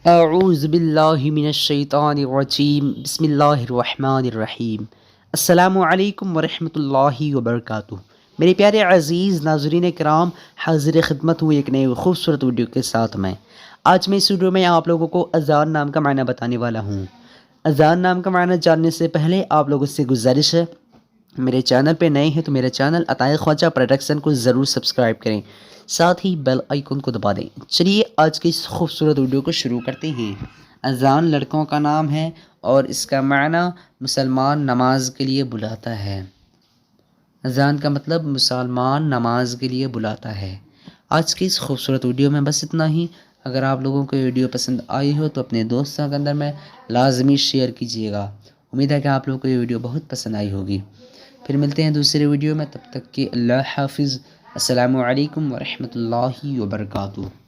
اعوذ باللہ من الشیطان الرجیم بسم اللہ الرحمن الرحیم۔ السلام علیکم ورحمۃ اللہ وبرکاتہ۔ میرے پیارے عزیز ناظرین کرام، حاضر خدمت ہوں ایک نئے خوبصورت ویڈیو کے ساتھ آج میں اس ویڈیو میں آپ لوگوں کو اذان نام کا معنی بتانے والا ہوں۔ اذان نام کا معنی جاننے سے پہلے آپ لوگوں سے گزارش ہے، میرے چینل پہ نئے ہیں تو میرے چینل عطائے خواجہ پروڈکشن کو ضرور سبسکرائب کریں، ساتھ ہی بیل آئیکن کو دبا دیں۔ چلیے آج کی اس خوبصورت ویڈیو کو شروع کرتے ہیں۔ اذان لڑکوں کا نام ہے اور اس کا معنی مسلمان نماز کے لیے بلاتا ہے۔ اذان کا مطلب مسلمان نماز کے لیے بلاتا ہے۔ آج کی اس خوبصورت ویڈیو میں بس اتنا ہی۔ اگر آپ لوگوں کو یہ ویڈیو پسند آئی ہو تو اپنے دوستوں کے اندر میں لازمی شیئر کیجیے گا۔ امید ہے کہ آپ لوگوں کو یہ ویڈیو بہت پسند آئی ہوگی۔ پھر ملتے ہیں دوسرے ویڈیو میں، تب تک کہ اللہ حافظ۔ السلام علیکم ورحمۃ اللہ وبرکاتہ۔